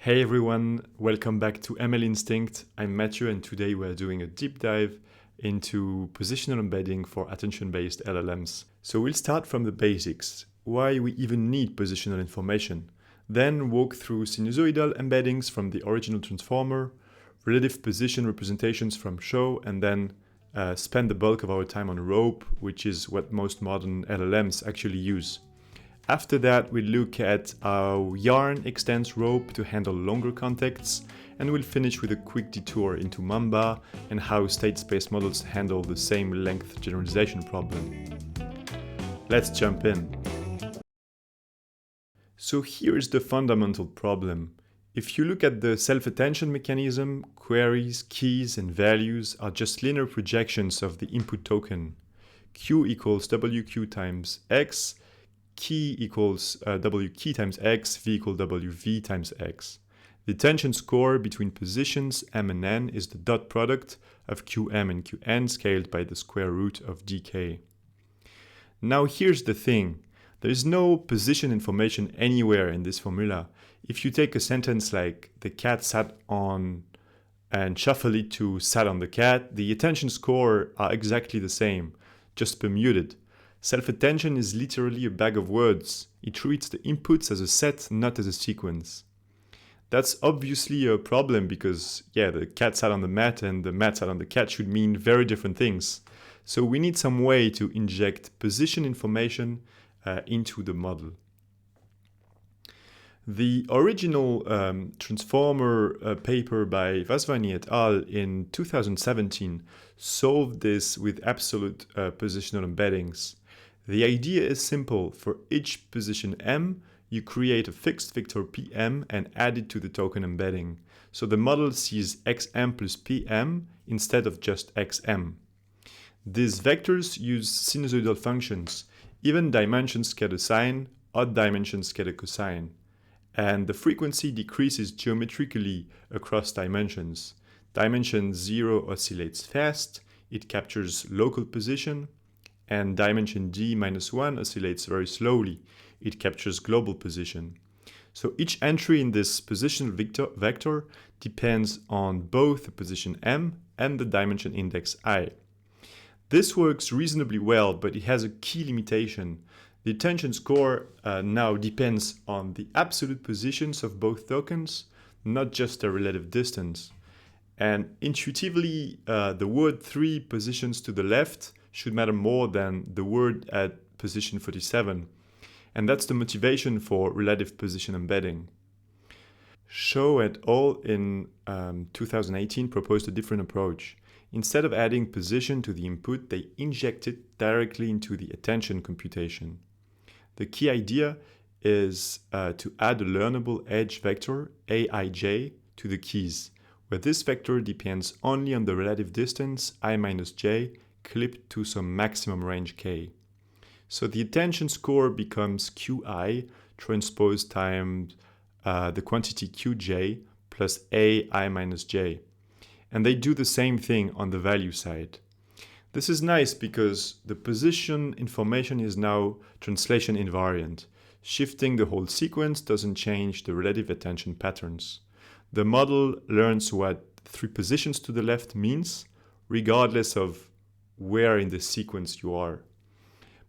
Hey everyone, welcome back to ML Instinct. I'm Mathieu and today we're doing a deep dive into positional embedding for attention-based LLMs. So we'll start from the basics, why we even need positional information, then walk through sinusoidal embeddings from the original transformer, relative position representations from show, and then spend the bulk of our time on rope, which is what most modern LLMs actually use. After that, we'll look at how yarn extends rope to handle longer contexts, and we'll finish with a quick detour into Mamba and how state space models handle the same length generalization problem. Let's jump in. So here's the fundamental problem. If you look at the self-attention mechanism, queries, keys, and values are just linear projections of the input token. Q equals WQ times X, key equals W key times X, V equals WV times X. The attention score between positions M and N is the dot product of QM and QN scaled by the square root of dk. Now here's the thing. There is no position information anywhere in this formula. If you take a sentence like the cat sat on and shuffle it to sat on the cat, the attention score are exactly the same, just permuted. Self-attention is literally a bag of words. It treats the inputs as a set, not as a sequence. That's obviously a problem because, the cat sat on the mat and the mat sat on the cat should mean very different things. So we need some way to inject position information into the model. The original transformer paper by Vaswani et al. In 2017 solved this with absolute positional embeddings. The idea is simple. For each position M, you create a fixed vector Pm and add it to the token embedding. So the model sees Xm plus Pm instead of just Xm. These vectors use sinusoidal functions. Even dimensions get a sine, odd dimensions get a cosine. And the frequency decreases geometrically across dimensions. Dimension 0 oscillates fast, it captures local position, and dimension d-1 oscillates very slowly. It captures global position. So each entry in this positional vector depends on both the position m and the dimension index I. This works reasonably well, but it has a key limitation. The attention score now depends on the absolute positions of both tokens, not just their relative distance. And intuitively, the word 3 positions to the left should matter more than the word at position 47. And that's the motivation for relative position embedding. Shou et al. In 2018 proposed a different approach. Instead of adding position to the input, they inject it directly into the attention computation. The key idea is to add a learnable edge vector, Aij, to the keys, where this vector depends only on the relative distance, I minus j, clipped to some maximum range k. So the attention score becomes qi transposed times the quantity qj plus ai minus j. And they do the same thing on the value side. This is nice because the position information is now translation invariant. Shifting the whole sequence doesn't change the relative attention patterns. The model learns what 3 positions to the left means, regardless of where in the sequence you are.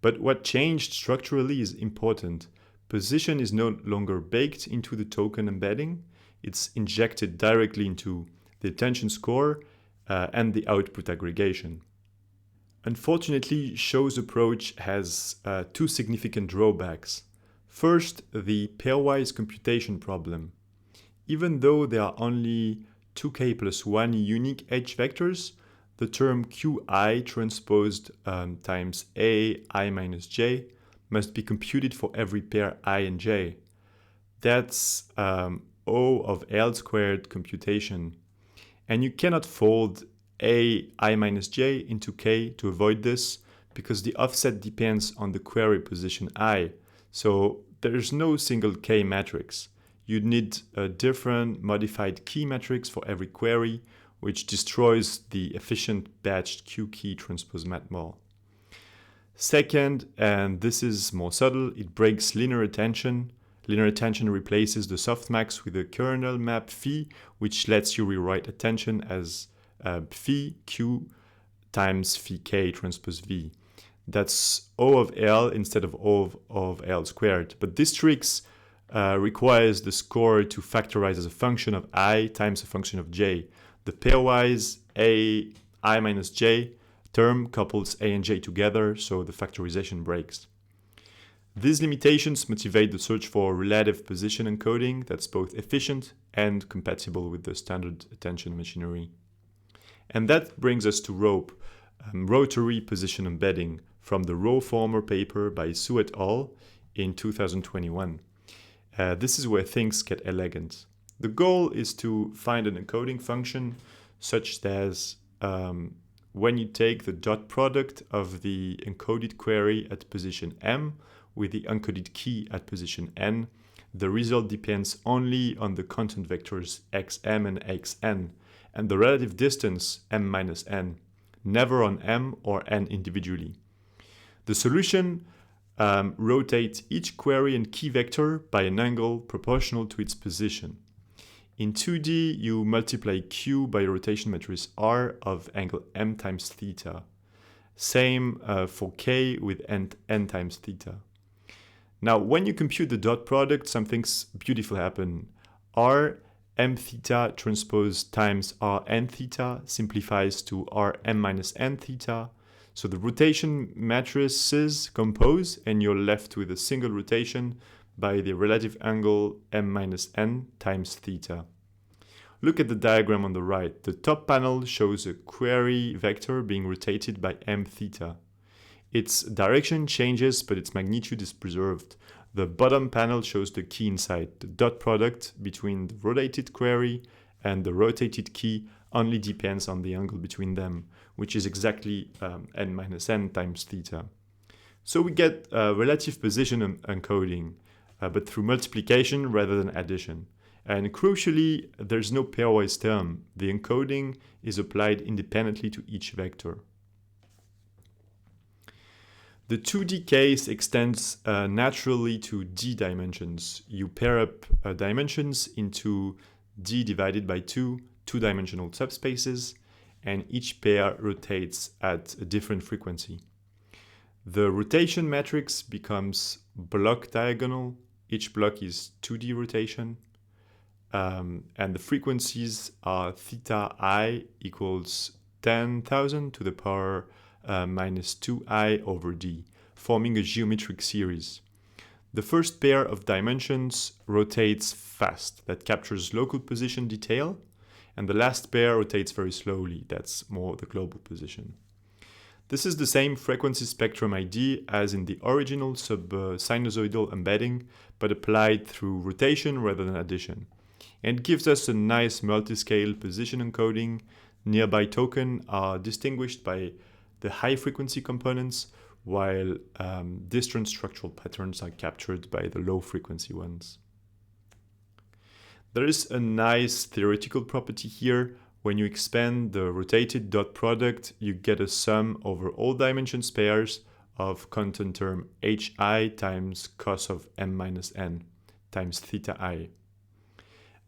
But what changed structurally is important. Position is no longer baked into the token embedding. It's injected directly into the attention score and the output aggregation. Unfortunately, Shou's approach has 2 significant drawbacks. First, the pairwise computation problem. Even though there are only 2k plus 1 unique edge vectors, the term qi transposed times ai minus j must be computed for every pair I and j. That's O of L squared computation. And you cannot fold ai minus j into k to avoid this because the offset depends on the query position I. So there's no single k matrix. You'd need a different modified key matrix for every query, which destroys the efficient batched q-key transpose matmul. Second, and this is more subtle, it breaks linear attention Linear attention replaces the softmax with a kernel map phi, which lets you rewrite attention as phi q times phi k transpose v. That's O of L instead of O of L squared. But this trick requires the score to factorize as a function of I times a function of j. The pairwise A I minus j term couples A and j together, so the factorization breaks. These limitations motivate the search for relative position encoding that's both efficient and compatible with the standard attention machinery. And that brings us to ROPE, Rotary Position Embedding, from the RoFormer paper by Su et al. In 2021. This is where things get elegant. The goal is to find an encoding function such as when you take the dot product of the encoded query at position m with the uncoded key at position n, the result depends only on the content vectors xm and xn, and the relative distance m minus n, never on m or n individually. The solution rotates each query and key vector by an angle proportional to its position. In 2D, you multiply Q by rotation matrix R of angle m times theta. Same for K with n times theta. Now, when you compute the dot product, something's beautiful happen. R m theta transpose times R n theta simplifies to R m minus n theta. So the rotation matrices compose, and you're left with a single rotation by the relative angle m minus n times theta. Look at the diagram on the right. The top panel shows a query vector being rotated by m theta. Its direction changes, but its magnitude is preserved. The bottom panel shows the key inside. The dot product between the rotated query and the rotated key only depends on the angle between them, which is exactly n minus n times theta. So we get relative position encoding, but through multiplication rather than addition. And crucially, there's no pairwise term. The encoding is applied independently to each vector. The 2D case extends naturally to d dimensions. You pair up dimensions into d divided by 2 two-dimensional subspaces, and each pair rotates at a different frequency. The rotation matrix becomes block diagonal. Each block is 2D rotation. And the frequencies are theta I equals 10,000 to the power minus 2i over d, forming a geometric series. The first pair of dimensions rotates fast, that captures local position detail, and the last pair rotates very slowly, that's more the global position. This is the same frequency spectrum ID as in the original sub-sinusoidal embedding, but applied through rotation rather than addition. And gives us a nice multi-scale position encoding. Nearby tokens are distinguished by the high-frequency components, while distant structural patterns are captured by the low-frequency ones. There is a nice theoretical property here. When you expand the rotated dot product, you get a sum over all dimensions pairs of content term hi times cos of m minus n times theta I.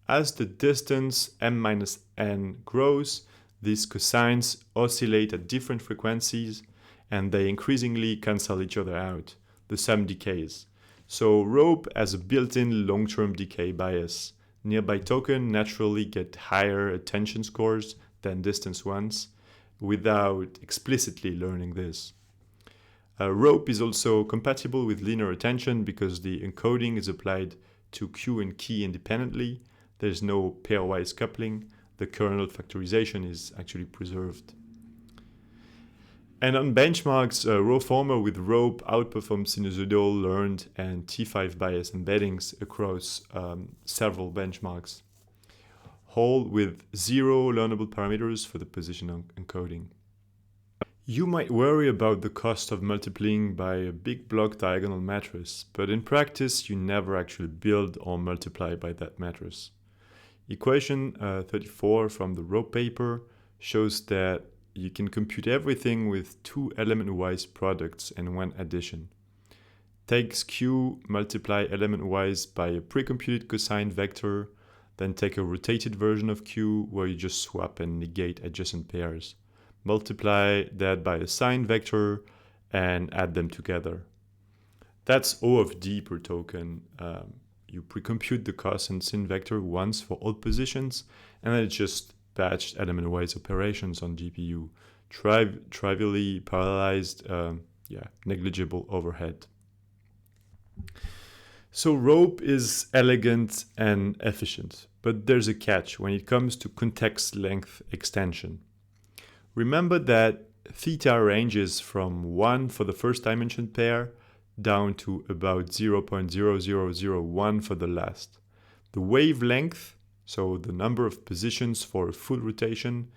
As the distance m minus n grows, these cosines oscillate at different frequencies, and they increasingly cancel each other out. The sum decays. So ROPE has a built-in long-term decay bias. Nearby tokens naturally get higher attention scores than distance ones without explicitly learning this. ROPE is also compatible with linear attention because the encoding is applied to Q and key independently. There's no pairwise coupling. The kernel factorization is actually preserved. And on benchmarks, RoFormer with ROPE outperforms sinusoidal, learned, and T5 bias embeddings across several benchmarks, all with 0 learnable parameters for the position encoding. You might worry about the cost of multiplying by a big block diagonal matrix, but in practice, you never actually build or multiply by that matrix. Equation 34 from the ROPE paper shows that you can compute everything with 2 element-wise products and 1 addition. Takes Q, multiply element-wise by a pre-computed cosine vector, then take a rotated version of Q where you just swap and negate adjacent pairs. Multiply that by a sine vector and add them together. That's O of D per token. You pre-compute the cos and sin vector once for all positions, and then it's just batched element-wise operations on GPU. Trivially parallelized, negligible overhead. So rope is elegant and efficient, but there's a catch when it comes to context length extension. Remember that theta ranges from 1 for the first dimension pair down to about 0.0001 for the last. The wavelength, so the number of positions for a full rotation,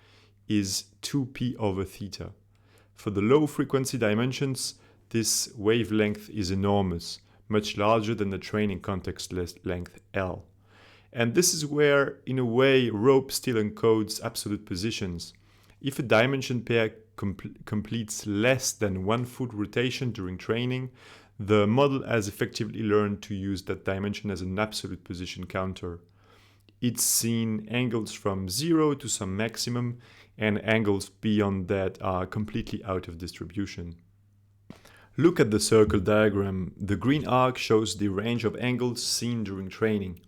is 2p over theta. For the low frequency dimensions, this wavelength is enormous, much larger than the training context length L. And this is where, in a way, rope still encodes absolute positions. If a dimension pair completes less than one full rotation during training, the model has effectively learned to use that dimension as an absolute position counter. It's seen angles from 0 to some maximum, and angles beyond that are completely out of distribution. Look at the circle diagram. The green arc shows the range of angles seen during training.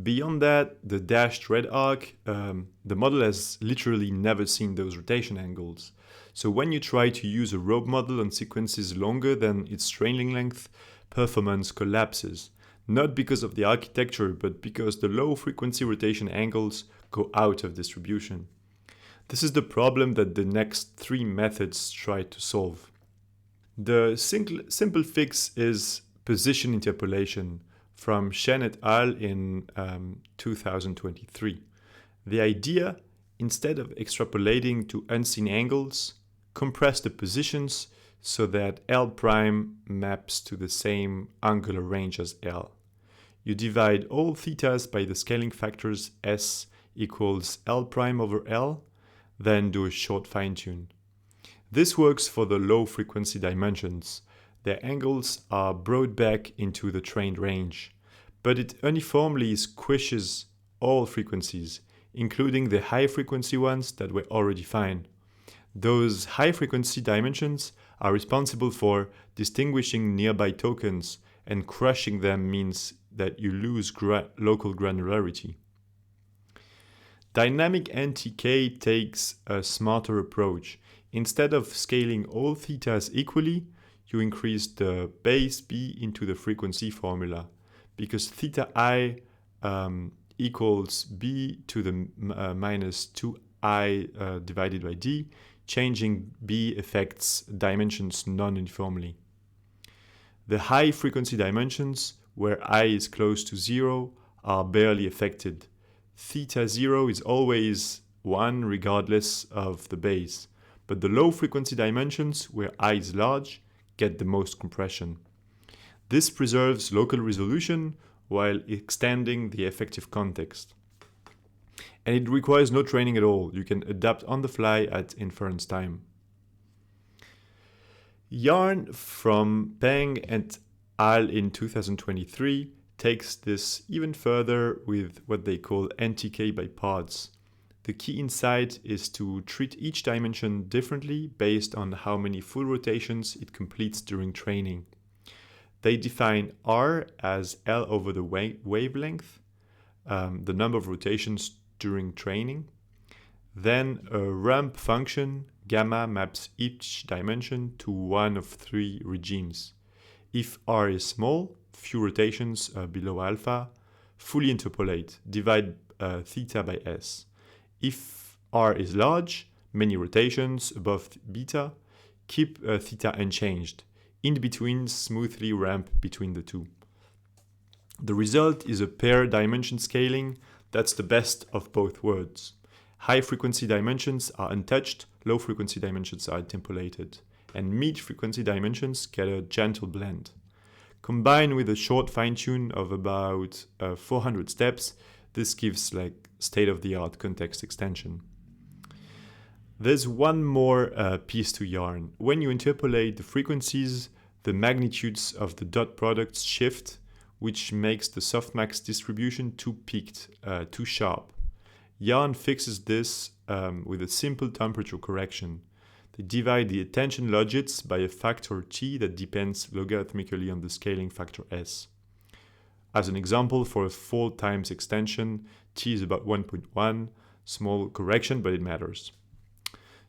Beyond that, the dashed red arc, the model has literally never seen those rotation angles. So when you try to use a rope model on sequences longer than its training length, performance collapses. Not because of the architecture, but because the low frequency rotation angles go out of distribution. This is the problem that the next three methods try to solve. The simple fix is position interpolation from Chen et al. In 2023. The idea, instead of extrapolating to unseen angles, compress the positions so that L prime maps to the same angular range as L. You divide all thetas by the scaling factors S equals L prime over L, then do a short fine-tune. This works for the low frequency dimensions. Their angles are brought back into the trained range, but it uniformly squishes all frequencies, including the high frequency ones that were already fine. Those high frequency dimensions are responsible for distinguishing nearby tokens, and crushing them means that you lose local granularity. Dynamic NTK takes a smarter approach. Instead of scaling all thetas equally, you increase the base B into the frequency formula, because theta I equals B to the minus 2I divided by D. Changing B affects dimensions non-uniformly. The high frequency dimensions, where I is close to 0, are barely affected. Theta 0 is always 1 regardless of the base, but the low frequency dimensions, where I is large, get the most compression. This preserves local resolution while extending the effective context. And it requires no training at all. You can adapt on the fly at inference time. Yarn from Peng et al. In 2023 takes this even further with what they call NTK by pods. The key insight is to treat each dimension differently based on how many full rotations it completes during training. They define R as L over the wavelength, the number of rotations during training. Then a ramp function, gamma, maps each dimension to one of three regimes. If R is small, few rotations below alpha, fully interpolate, divide theta by S. If R is large, many rotations above beta, keep theta unchanged. In between, smoothly ramp between the two. The result is a pair dimension scaling that's the best of both worlds. High frequency dimensions are untouched, low frequency dimensions are interpolated, and mid frequency dimensions get a gentle blend. Combined with a short fine-tune of about 400 steps, this gives like state-of-the-art context extension. There's one more piece to yarn. When you interpolate the frequencies, the magnitudes of the dot products shift, which makes the softmax distribution too peaked, too sharp. Yarn fixes this with a simple temperature correction. They divide the attention logits by a factor t that depends logarithmically on the scaling factor s. As an example, for a 4 times extension, t is about 1.1, small correction, but it matters.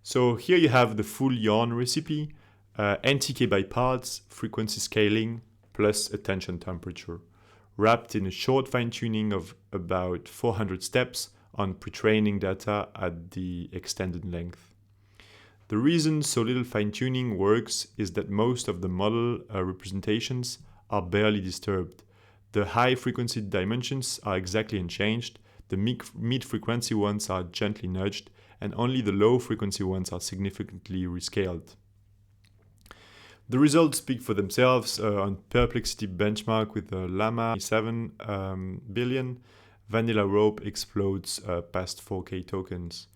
So here you have the full yarn recipe, NTK by parts, frequency scaling, plus attention temperature, wrapped in a short fine-tuning of about 400 steps on pre-training data at the extended length. The reason so little fine-tuning works is that most of the model representations are barely disturbed. The high-frequency dimensions are exactly unchanged, the mid-frequency ones are gently nudged, and only the low-frequency ones are significantly rescaled. The results speak for themselves. On perplexity benchmark with the Llama 7 billion, vanilla rope explodes past 4K tokens.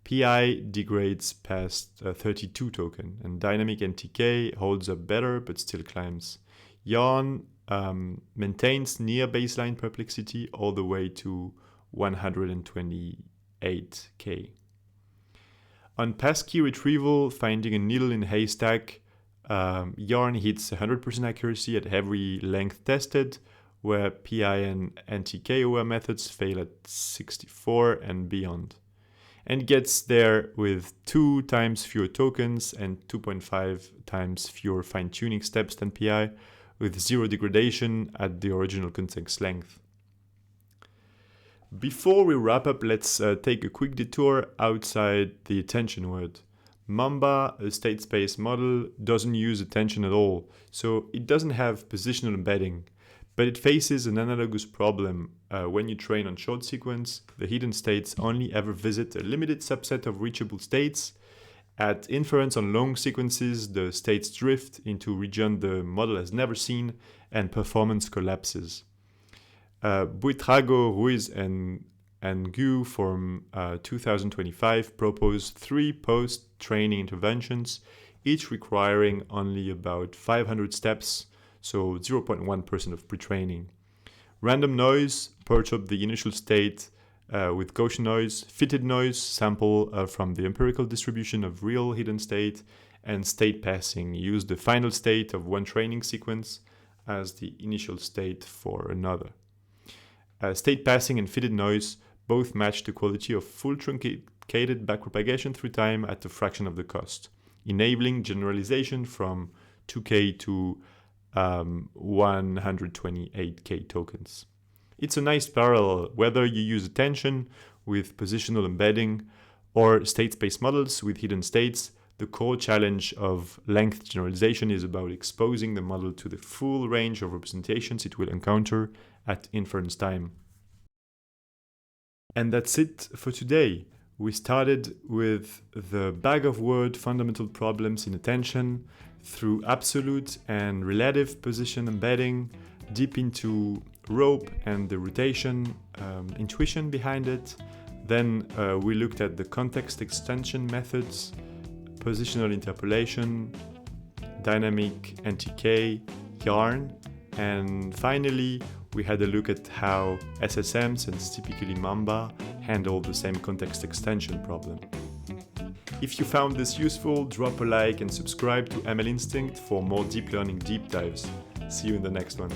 PI degrades past 32 token, and dynamic NTK holds up better but still climbs. Yarn maintains near baseline perplexity all the way to 128K. On passkey retrieval, finding a needle in a haystack, Yarn hits 100% accuracy at every length tested, where PI and NTK-aware methods fail at 64 and beyond, and gets there with 2 times fewer tokens and 2.5 times fewer fine-tuning steps than PI, with 0 degradation at the original context length. Before we wrap up, let's take a quick detour outside the attention word. Mamba, a state space model, doesn't use attention at all, so it doesn't have positional embedding, but it faces an analogous problem. When you train on short sequence, the hidden states only ever visit a limited subset of reachable states. At inference on long sequences, the states drift into a region the model has never seen, and performance collapses. Buitrago, Ruiz, and Gu from 2025 proposed 3 post-training interventions, each requiring only about 500 steps, so 0.1% of pre-training. Random noise perturbed the initial state with Gaussian noise, fitted noise sample from the empirical distribution of real hidden state, and state passing used the final state of one training sequence as the initial state for another. State passing and fitted noise both match the quality of full truncated backpropagation through time at a fraction of the cost, enabling generalization from 2K to 128K tokens. It's a nice parallel, whether you use attention with positional embedding or state space models with hidden states. The core challenge of length generalization is about exposing the model to the full range of representations it will encounter at inference time. And that's it for today. We started with the bag of word fundamental problems in attention, through absolute and relative position embedding, deep into rope and the rotation intuition behind it. Then we looked at the context extension methods, positional interpolation, dynamic NTK, yarn, and finally we had a look at how SSMs and typically Mamba handle the same context extension problem. If you found this useful, drop a like and subscribe to ML Instinct for more deep learning deep dives. See you in the next one.